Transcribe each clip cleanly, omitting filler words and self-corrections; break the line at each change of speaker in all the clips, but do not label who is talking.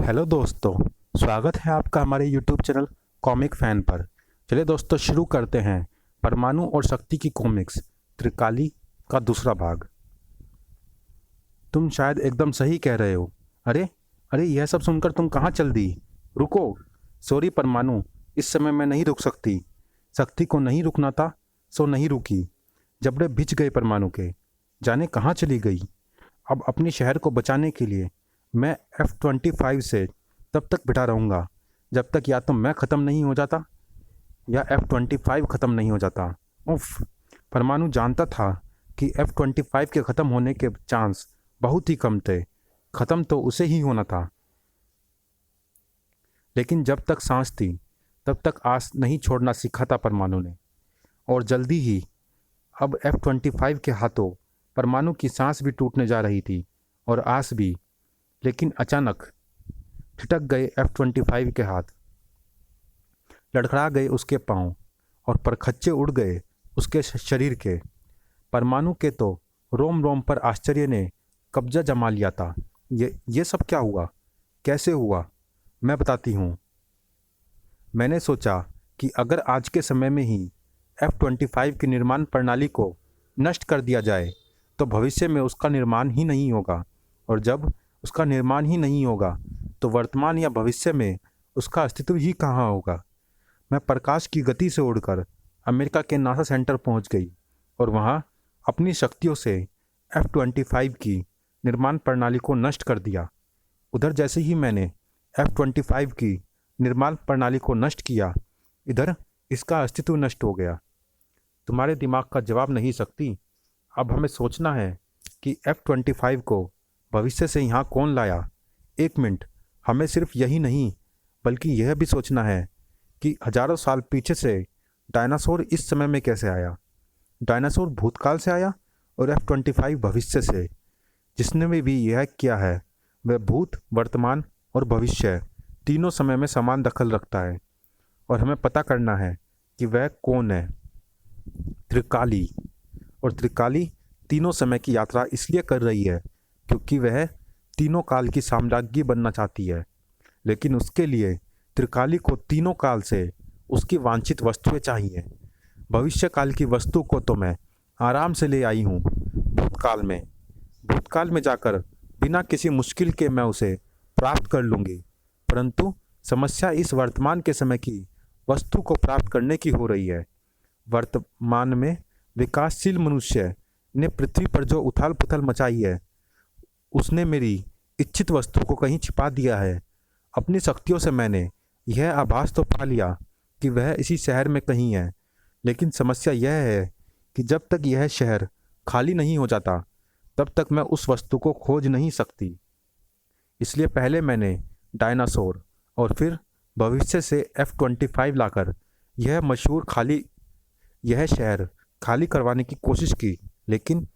Hello दोस्तों, स्वागत है आपका हमारे यूट्यूब चैनल कॉमिक फैन पर। चलिए दोस्तों, शुरू करते हैं परमाणु और शक्ति की कॉमिक्स त्रिकाली का दूसरा भाग। तुम शायद एकदम सही कह रहे हो। अरे अरे, यह सब सुनकर तुम कहाँ चल दी? रुको। सॉरी परमाणु, इस समय मैं नहीं रुक सकती। शक्ति को नहीं रुकना था, सो नहीं रुकी। जबड़े भिज गए परमाणु के, जाने कहाँ चली गई। अब अपने शहर को बचाने के लिए मैं F-25 से तब तक बिठा रहूँगा जब तक या तो मैं ख़त्म नहीं हो जाता या F-25 ख़त्म नहीं हो जाता। उफ। परमाणु जानता था कि F-25 के ख़त्म होने के चांस बहुत ही कम थे। ख़त्म तो उसे ही होना था, लेकिन जब तक सांस थी तब तक आस नहीं छोड़ना सीखा था परमाणु ने। और जल्दी ही अब F-25 के हाथों परमाणु की सांस भी टूटने जा रही थी और आस भी। लेकिन अचानक ठिठक गए F-25 के हाथ, लड़खड़ा गए उसके पांव और परखच्चे उड़ गए उसके शरीर के। परमाणु के तो रोम रोम पर आश्चर्य ने कब्जा जमा लिया था। ये सब क्या हुआ, कैसे हुआ? मैं बताती हूँ। मैंने सोचा कि अगर आज के समय में ही F-25 की निर्माण प्रणाली को नष्ट कर दिया जाए तो भविष्य में उसका निर्माण ही नहीं होगा, और जब उसका निर्माण ही नहीं होगा तो वर्तमान या भविष्य में उसका अस्तित्व ही कहाँ होगा। मैं प्रकाश की गति से उड़कर अमेरिका के नासा सेंटर पहुंच गई और वहां अपनी शक्तियों से F-25 की निर्माण प्रणाली को नष्ट कर दिया। उधर जैसे ही मैंने F-25 की निर्माण प्रणाली को नष्ट किया, इधर इसका अस्तित्व नष्ट हो गया। तुम्हारे दिमाग का जवाब नहीं सकती। अब हमें सोचना है कि F-25 को भविष्य से यहाँ कौन लाया। एक मिनट, हमें सिर्फ यही नहीं बल्कि यह भी सोचना है कि हजारों साल पीछे से डायनासोर इस समय में कैसे आया। डायनासोर भूतकाल से आया और F-25 भविष्य से। जिसने भी यह किया है वह भूत, वर्तमान और भविष्य तीनों समय में समान दखल रखता है, और हमें पता करना है कि वह कौन है। त्रिकाली। और त्रिकाली तीनों समय की यात्रा इसलिए कर रही है क्योंकि वह तीनों काल की साम्राज्ञी बनना चाहती है। लेकिन उसके लिए त्रिकाली को तीनों काल से उसकी वांछित वस्तुएं चाहिए। भविष्य काल की वस्तु को तो मैं आराम से ले आई हूँ भूतकाल में जाकर बिना किसी मुश्किल के मैं उसे प्राप्त कर लूँगी। परंतु समस्या इस वर्तमान के समय की वस्तु को प्राप्त करने की हो रही है। वर्तमान में विकासशील मनुष्य ने पृथ्वी पर जो उथल पुथल मचाई है, उसने मेरी इच्छित वस्तु को कहीं छिपा दिया है। अपनी शक्तियों से मैंने यह आभास तो पा लिया कि वह इसी शहर में कहीं है, लेकिन समस्या यह है कि जब तक यह शहर खाली नहीं हो जाता तब तक मैं उस वस्तु को खोज नहीं सकती। इसलिए पहले मैंने डायनासोर और फिर भविष्य से F-25 लाकर यह शहर खाली करवाने की कोशिश की, लेकिन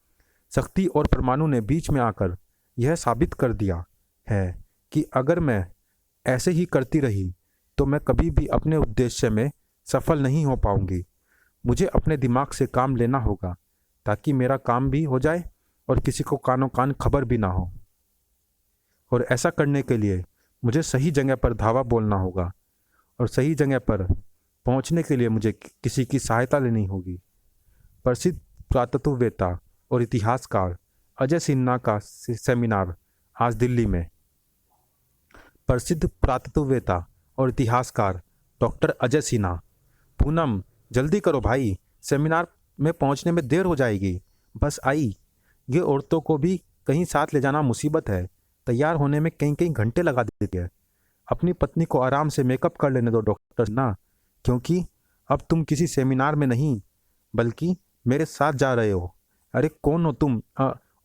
शक्ति और परमाणु ने बीच में आकर यह साबित कर दिया है कि अगर मैं ऐसे ही करती रही तो मैं कभी भी अपने उद्देश्य में सफल नहीं हो पाऊंगी। मुझे अपने दिमाग से काम लेना होगा ताकि मेरा काम भी हो जाए और किसी को कानों कान खबर भी ना हो। और ऐसा करने के लिए मुझे सही जगह पर धावा बोलना होगा, और सही जगह पर पहुंचने के लिए मुझे किसी की सहायता लेनी होगी। प्रसिद्ध पुरातत्ववेत्ता और इतिहासकार अजय सिन्हा का सेमिनार आज दिल्ली में। प्रसिद्ध पुरातत्ववेत्ता और इतिहासकार डॉक्टर अजय सिन्हा। पूनम, जल्दी करो भाई, सेमिनार में पहुंचने में देर हो जाएगी। बस आई। ये औरतों को भी कहीं साथ ले जाना मुसीबत है। तैयार होने में कई कई घंटे लगा देती है। अपनी पत्नी को आराम से मेकअप कर लेने दो डॉक्टर सिन्हा, क्योंकि अब तुम किसी सेमिनार में नहीं बल्कि मेरे साथ जा रहे हो। अरे कौन हो तुम?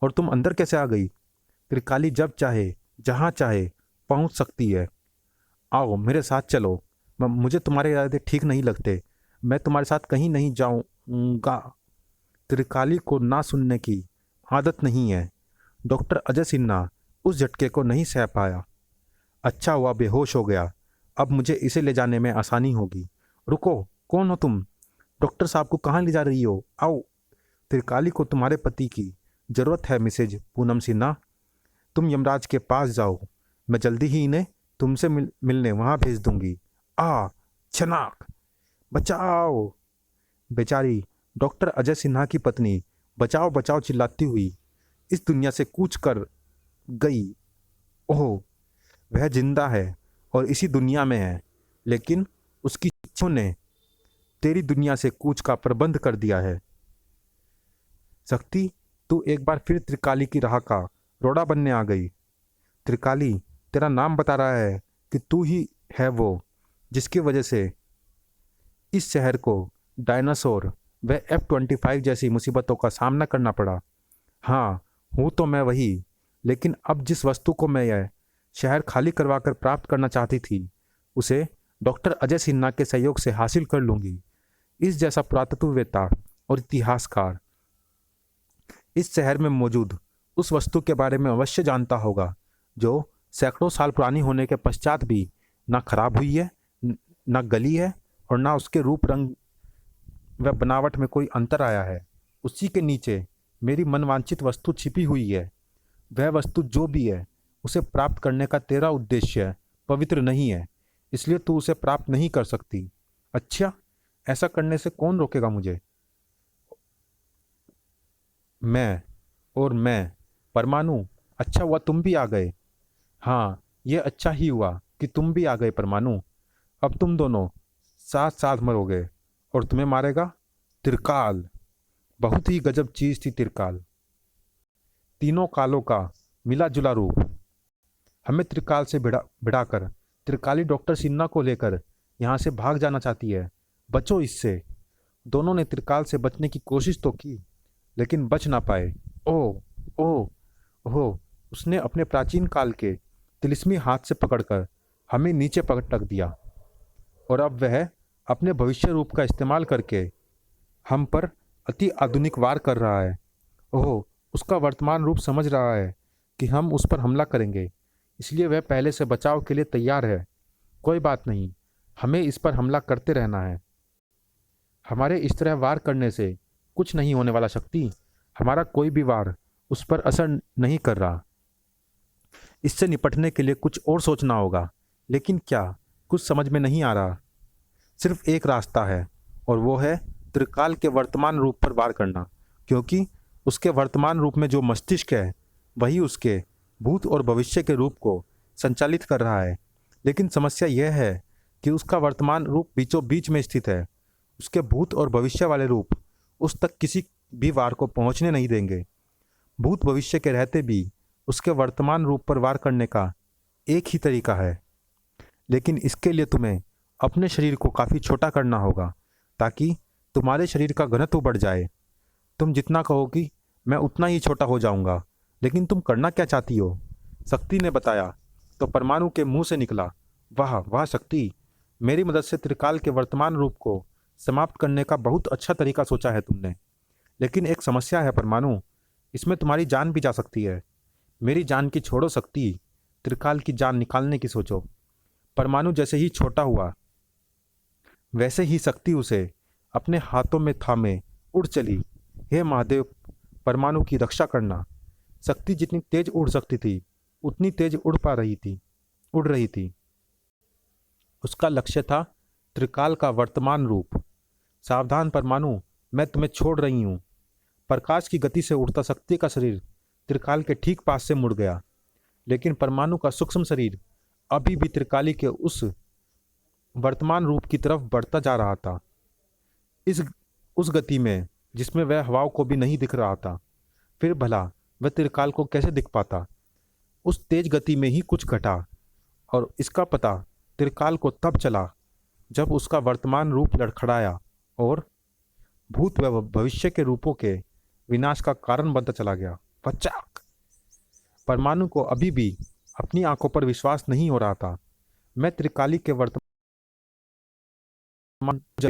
और तुम अंदर कैसे आ गई? त्रिकाली जब चाहे जहाँ चाहे पहुँच सकती है। आओ मेरे साथ चलो। मुझे तुम्हारे इरादे ठीक नहीं लगते। मैं तुम्हारे साथ कहीं नहीं जाऊँगा। त्रिकाली को ना सुनने की आदत नहीं है। डॉक्टर अजय सिन्हा उस झटके को नहीं सह पाया। अच्छा हुआ बेहोश हो गया। अब मुझे इसे ले जाने में आसानी होगी। रुको, कौन हो तुम? डॉक्टर साहब को कहाँ ले जा रही हो? आओ। त्रिकाली को तुम्हारे पति की ज़रूरत है मिसेज पूनम सिन्हा। तुम यमराज के पास जाओ। मैं जल्दी ही इन्हें तुमसे मिलने वहाँ भेज दूंगी। आ छनाक, बचाओ। बेचारी डॉक्टर अजय सिन्हा की पत्नी बचाओ बचाओ चिल्लाती हुई इस दुनिया से कूच कर गई। ओह, वह जिंदा है और इसी दुनिया में है, लेकिन उसकी इच्छाओं ने तेरी दुनिया से कूच का प्रबंध कर दिया है। शक्ति, तू एक बार फिर त्रिकाली की राह का रोड़ा बनने आ गई। त्रिकाली, तेरा नाम बता रहा है कि तू ही है वो जिसकी वजह से इस शहर को डायनासोर व F-25 जैसी मुसीबतों का सामना करना पड़ा। हाँ, हूँ तो मैं वही, लेकिन अब जिस वस्तु को मैं यह शहर खाली करवा कर प्राप्त करना चाहती थी, उसे डॉक्टर अजय सिन्हा के सहयोग से हासिल कर लूँगी। इस जैसा पुरातत्ववेत्ता और इतिहासकार इस शहर में मौजूद उस वस्तु के बारे में अवश्य जानता होगा, जो सैकड़ों साल पुरानी होने के पश्चात भी ना खराब हुई है, ना गली है और ना उसके रूप रंग व बनावट में कोई अंतर आया है। उसी के नीचे मेरी मनवांछित वस्तु छिपी हुई है। वह वस्तु जो भी है, उसे प्राप्त करने का तेरा उद्देश्य पवित्र नहीं है, इसलिए तू उसे प्राप्त नहीं कर सकती। अच्छा, ऐसा करने से कौन रोकेगा मुझे? मैं परमाणु, अच्छा हुआ तुम भी आ गए। हाँ, ये अच्छा ही हुआ कि तुम भी आ गए परमाणु। अब तुम दोनों साथ साथ मरोगे और तुम्हें मारेगा त्रिकाल। बहुत ही गजब चीज थी त्रिकाल। तीनों कालों का मिला जुला रूप। हमें त्रिकाल से भिड़ाकर त्रिकाली डॉक्टर सिन्हा को लेकर यहाँ से भाग जाना चाहती है। बचो इससे। दोनों ने त्रिकाल से बचने की कोशिश तो की, लेकिन बच ना पाए। ओह ओह ओह, उसने अपने प्राचीन काल के तिलिस्मी हाथ से पकड़कर हमें नीचे पटक दिया और अब वह अपने भविष्य रूप का इस्तेमाल करके हम पर अति आधुनिक वार कर रहा है। ओह, उसका वर्तमान रूप समझ रहा है कि हम उस पर हमला करेंगे, इसलिए वह पहले से बचाव के लिए तैयार है। कोई बात नहीं, हमें इस पर हमला करते रहना है। हमारे इस तरह वार करने से कुछ नहीं होने वाला शक्ति। हमारा कोई भी वार उस पर असर नहीं कर रहा। इससे निपटने के लिए कुछ और सोचना होगा, लेकिन क्या, कुछ समझ में नहीं आ रहा। सिर्फ एक रास्ता है और वो है त्रिकाल के वर्तमान रूप पर वार करना, क्योंकि उसके वर्तमान रूप में जो मस्तिष्क है वही उसके भूत और भविष्य के रूप को संचालित कर रहा है। लेकिन समस्या यह है कि उसका वर्तमान रूप बीचों बीच में स्थित है। उसके भूत और भविष्य वाले रूप उस तक किसी भी वार को पहुंचने नहीं देंगे। भूत भविष्य के रहते भी उसके वर्तमान रूप पर वार करने का एक ही तरीका है, लेकिन इसके लिए तुम्हें अपने शरीर को काफ़ी छोटा करना होगा ताकि तुम्हारे शरीर का घनत्व बढ़ जाए। तुम जितना कहोगी मैं उतना ही छोटा हो जाऊंगा, लेकिन तुम करना क्या चाहती हो? शक्ति ने बताया तो परमाणु के मुंह से निकला, वाह वाह शक्ति, मेरी मदद से त्रिकाल के वर्तमान रूप को समाप्त करने का बहुत अच्छा तरीका सोचा है तुमने। लेकिन एक समस्या है परमाणु, इसमें तुम्हारी जान भी जा सकती है। मेरी जान की छोड़ो शक्ति, त्रिकाल की जान निकालने की सोचो। परमाणु जैसे ही छोटा हुआ वैसे ही शक्ति उसे अपने हाथों में थामे उड़ चली। हे महादेव, परमाणु की रक्षा करना। शक्ति जितनी तेज उड़ सकती थी उतनी तेज उड़ रही थी। उसका लक्ष्य था त्रिकाल का वर्तमान रूप। सावधान परमाणु, मैं तुम्हें छोड़ रही हूँ। प्रकाश की गति से उड़ता शक्ति का शरीर त्रिकाल के ठीक पास से मुड़ गया, लेकिन परमाणु का सूक्ष्म शरीर अभी भी त्रिकाली के उस वर्तमान रूप की तरफ बढ़ता जा रहा था, उस गति में जिसमें वह हवाओं को भी नहीं दिख रहा था। फिर भला वह त्रिकाल को कैसे दिख पाता? उस तेज गति में ही कुछ घटा, और इसका पता त्रिकाल को तब चला जब उसका वर्तमान रूप लड़खड़ाया और भूत व भविष्य के रूपों के विनाश का कारण बनता चला गया। पचाक! परमाणु को अभी भी अपनी आंखों पर विश्वास नहीं हो रहा था। मैं त्रिकाली के वर्तमान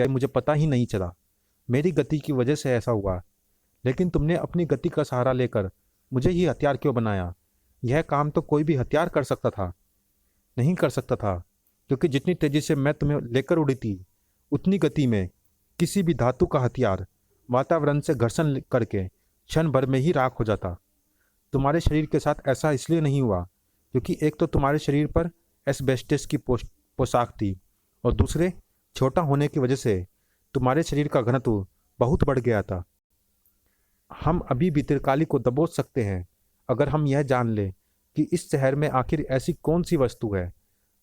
मुझे पता ही नहीं चला। मेरी गति की वजह से ऐसा हुआ, लेकिन तुमने अपनी गति का सहारा लेकर मुझे ही हथियार क्यों बनाया? यह काम तो कोई भी हथियार कर सकता था। नहीं कर सकता था, क्योंकि जितनी तेजी से मैं तुम्हें लेकर उड़ी थी उतनी गति में किसी भी धातु का हथियार वातावरण से घर्षण करके क्षण भर में ही राख हो जाता। तुम्हारे शरीर के साथ ऐसा इसलिए नहीं हुआ क्योंकि एक तो तुम्हारे शरीर पर एस्बेस्टस की पोशाक थी, और दूसरे छोटा होने की वजह से तुम्हारे शरीर का घनत्व बहुत बढ़ गया था। हम अभी भी त्रिकाली को दबोच सकते हैं अगर हम यह जान लें कि इस शहर में आखिर ऐसी कौन सी वस्तु है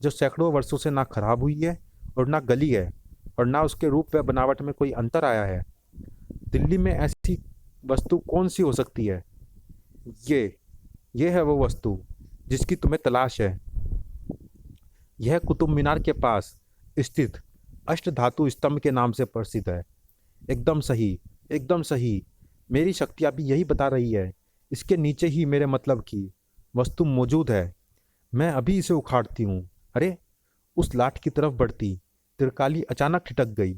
जो सैकड़ों वर्षों से ना खराब हुई है और ना गली है, और ना उसके रूप व बनावट में कोई अंतर आया है। दिल्ली में ऐसी वस्तु कौन सी हो सकती है? ये ये है वो वस्तु जिसकी तुम्हें तलाश है। यह कुतुब मीनार के पास स्थित अष्टधातु स्तंभ के नाम से प्रसिद्ध है। एकदम सही, एकदम सही। मेरी शक्ति अभी यही बता रही है। इसके नीचे ही मेरे मतलब की वस्तु मौजूद है। मैं अभी इसे उखाड़ती हूँ। अरे, उस लाट की तरफ बढ़ती त्रिकाली अचानक ठिठक गई।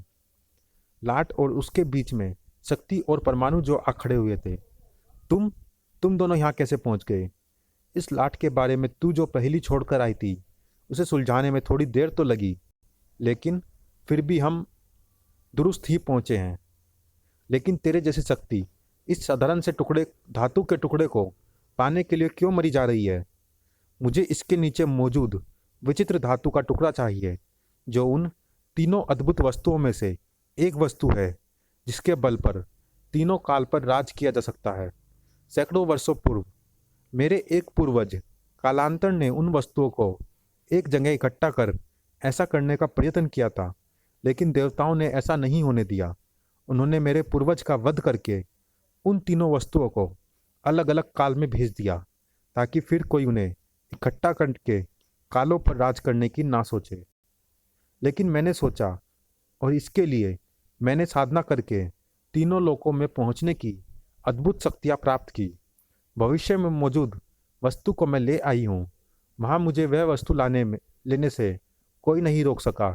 लाट और उसके बीच में शक्ति और परमाणु जो आ खड़े हुए थे। तुम तुम दोनों यहाँ कैसे पहुँच गए? इस लाट के बारे में तू जो पहेली छोड़कर आई थी, उसे सुलझाने में थोड़ी देर तो लगी, लेकिन फिर भी हम दुरुस्त ही पहुँचे हैं। लेकिन तेरे जैसी शक्ति इस साधारण से टुकड़े धातु के टुकड़े को पाने के लिए क्यों मरी जा रही है? मुझे इसके नीचे मौजूद विचित्र धातु का टुकड़ा चाहिए, जो उन तीनों अद्भुत वस्तुओं में से एक वस्तु है जिसके बल पर तीनों काल पर राज किया जा सकता है। सैकड़ों वर्षों पूर्व मेरे एक पूर्वज कालांतर ने उन वस्तुओं को एक जगह इकट्ठा कर ऐसा करने का प्रयत्न किया था, लेकिन देवताओं ने ऐसा नहीं होने दिया। उन्होंने मेरे पूर्वज का वध करके उन तीनों वस्तुओं को अलग अलग काल में भेज दिया, ताकि फिर कोई उन्हें इकट्ठा करके कालों पर राज करने की ना सोचे। लेकिन मैंने सोचा, और इसके लिए मैंने साधना करके तीनों लोकों में पहुंचने की अद्भुत शक्तियाँ प्राप्त की। भविष्य में मौजूद वस्तु को मैं ले आई हूँ। वहाँ मुझे वह वस्तु लेने से कोई नहीं रोक सका,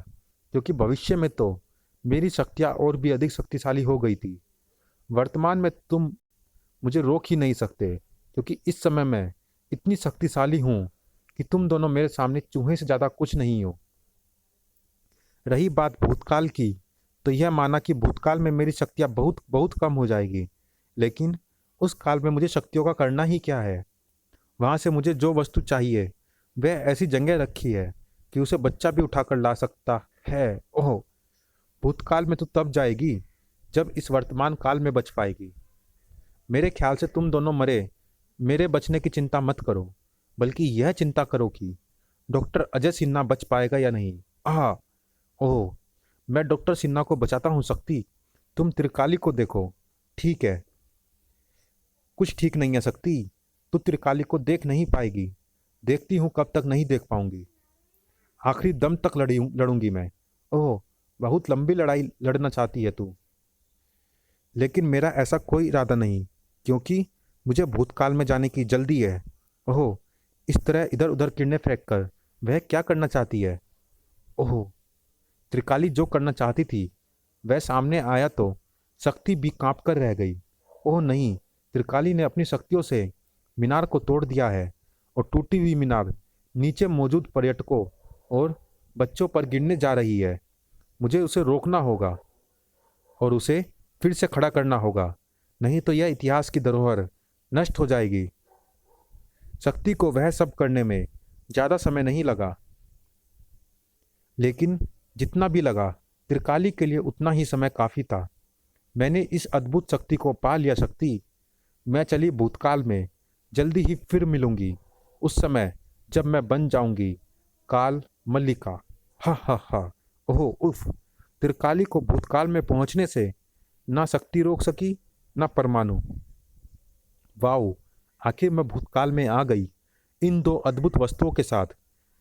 क्योंकि भविष्य में तो मेरी शक्तियाँ और भी अधिक शक्तिशाली हो गई थी। वर्तमान में तुम मुझे रोक ही नहीं सकते, क्योंकि इस समय मैं इतनी शक्तिशाली हूँ कि तुम दोनों मेरे सामने चूहे से ज़्यादा कुछ नहीं हो। रही बात भूतकाल की, तो यह माना कि भूतकाल में मेरी शक्तियाँ बहुत बहुत कम हो जाएगी, लेकिन उस काल में मुझे शक्तियों का करना ही क्या है? वहाँ से मुझे जो वस्तु चाहिए वह ऐसी जगह रखी है कि उसे बच्चा भी उठाकर ला सकता है। ओह, भूतकाल में तो तब जाएगी जब इस वर्तमान काल में बच पाएगी। मेरे ख्याल से तुम दोनों मेरे बचने की चिंता मत करो, बल्कि यह चिंता करो कि डॉक्टर अजय सिन्हा बच पाएगा या नहीं। आह, ओह, मैं डॉक्टर सिन्हा को बचाता हूँ शक्ति। तुम त्रिकाली को देखो। ठीक है, कुछ ठीक नहीं है शक्ति। तू त्रिकाली को देख नहीं पाएगी। देखती हूँ कब तक नहीं देख पाऊंगी। आखिरी दम तक लड़ूंगी मैं। ओह, बहुत लंबी लड़ाई लड़ना चाहती है तू। लेकिन मेरा ऐसा कोई इरादा नहीं, क्योंकि मुझे भूतकाल में जाने की जल्दी है। ओह, इस तरह इधर उधर किरणें फेंक कर वह क्या करना चाहती है? ओह, त्रिकाली जो करना चाहती थी वह सामने आया तो शक्ति भी कांप कर रह गई। ओह नहीं, त्रिकाली ने अपनी शक्तियों से मीनार को तोड़ दिया है, और टूटी हुई मीनार नीचे मौजूद पर्यटकों और बच्चों पर गिरने जा रही है। मुझे उसे रोकना होगा और उसे फिर से खड़ा करना होगा, नहीं तो यह इतिहास की धरोहर नष्ट हो जाएगी। शक्ति को वह सब करने में ज़्यादा समय नहीं लगा, लेकिन जितना भी लगा त्रिकाली के लिए उतना ही समय काफ़ी था। मैंने इस अद्भुत शक्ति को पा लिया। शक्ति, मैं चली भूतकाल में। जल्दी ही फिर मिलूंगी, उस समय जब मैं बन जाऊंगी काल मल्लिका। हा हा हा। ओह उफ। त्रिकाली को भूतकाल में पहुंचने से ना शक्ति रोक सकी, ना परमाणु। वाओ, आखिर मैं भूतकाल में आ गई, इन दो अद्भुत वस्तुओं के साथ,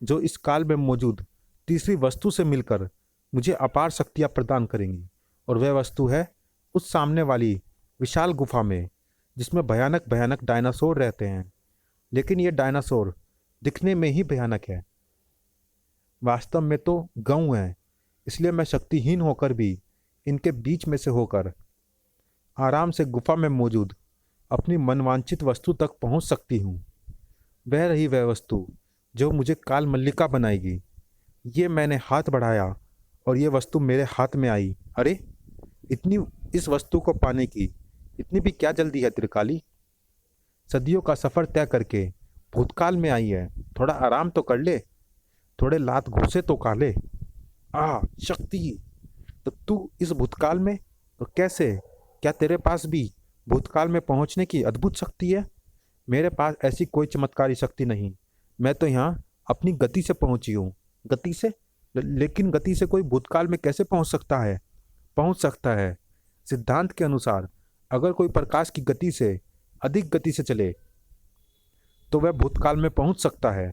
जो इस काल में मौजूद तीसरी वस्तु से मिलकर मुझे अपार शक्तियाँ प्रदान करेंगी। और वह वस्तु है उस सामने वाली विशाल गुफा में, जिसमें भयानक भयानक डायनासोर रहते हैं। लेकिन ये डायनासोर दिखने में ही भयानक है, वास्तव में तो गऊ हैं। इसलिए मैं शक्तिहीन होकर भी इनके बीच में से होकर आराम से गुफा में मौजूद अपनी मनवांछित वस्तु तक पहुंच सकती हूँ। वह रही वह वस्तु जो मुझे काल मल्लिका बनाएगी। ये मैंने हाथ बढ़ाया और ये वस्तु मेरे हाथ में आई। अरे, इस वस्तु को पाने की इतनी भी क्या जल्दी है त्रिकाली? सदियों का सफ़र तय करके भूतकाल में आई है, थोड़ा आराम तो कर ले। थोड़े लात घुसे तो काले। शक्ति! तो तू इस भूतकाल में, तो कैसे? क्या तेरे पास भी भूतकाल में पहुंचने की अद्भुत शक्ति है? मेरे पास ऐसी कोई चमत्कारी शक्ति नहीं। मैं तो यहाँ अपनी गति से पहुंची हूँ। गति से? लेकिन गति से कोई भूतकाल में कैसे पहुंच सकता है? पहुंच सकता है। सिद्धांत के अनुसार अगर कोई प्रकाश की गति से अधिक गति से चले तो वह भूतकाल में पहुंच सकता है।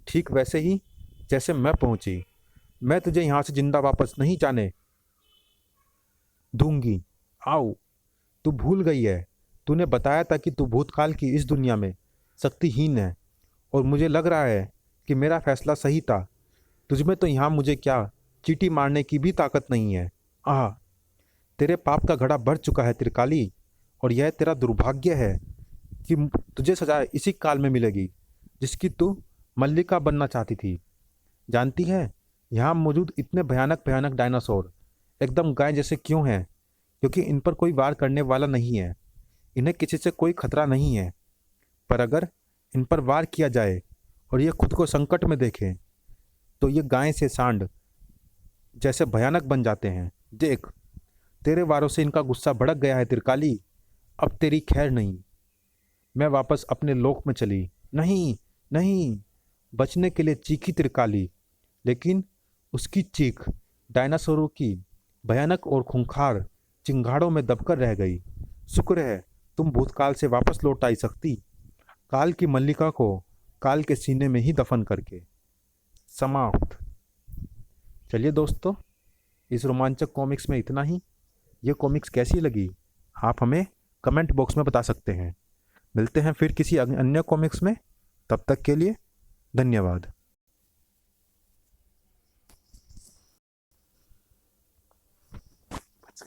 ठीक वैसे ही जैसे मैं पहुंची। मैं तुझे यहाँ से जिंदा वापस नहीं जाने दूंगी। आओ, तू भूल गई है। तूने बताया था कि तू भूतकाल की इस दुनिया में शक्तिहीन है, और मुझे लग रहा है कि मेरा फैसला सही था। तुझमें तो यहाँ मुझे क्या चींटी मारने की भी ताकत नहीं है। तेरे पाप का घड़ा बढ़ चुका है त्रिकाली, और यह तेरा दुर्भाग्य है कि तुझे सजा इसी काल में मिलेगी जिसकी तू मल्लिका बनना चाहती थी। जानती है, यहाँ मौजूद इतने भयानक भयानक डायनासोर एकदम गाय जैसे क्यों हैं? क्योंकि इन पर कोई वार करने वाला नहीं है। इन्हें किसी से कोई खतरा नहीं है। पर अगर इन पर वार किया जाए और ये खुद को संकट में देखें तो ये गाय से सांड जैसे भयानक बन जाते हैं। देख, तेरे वारों से इनका गुस्सा भड़क गया है त्रिकाली। अब तेरी खैर नहीं। मैं वापस अपने लोक में चली। नहीं, नहीं। बचने के लिए चीखी त्रिकाली, लेकिन उसकी चीख डायनासोरों की भयानक और खूंखार चिंगाड़ों में दबकर रह गई। शुक्र है तुम भूतकाल से वापस लौट आई शक्ति, काल की मल्लिका को काल के सीने में ही दफन करके। समाप्त। चलिए दोस्तों, इस रोमांचक कॉमिक्स में इतना ही। ये कॉमिक्स कैसी लगी आप हमें कमेंट बॉक्स में बता सकते हैं। मिलते हैं फिर किसी अन्य कॉमिक्स में। तब तक के लिए धन्यवाद।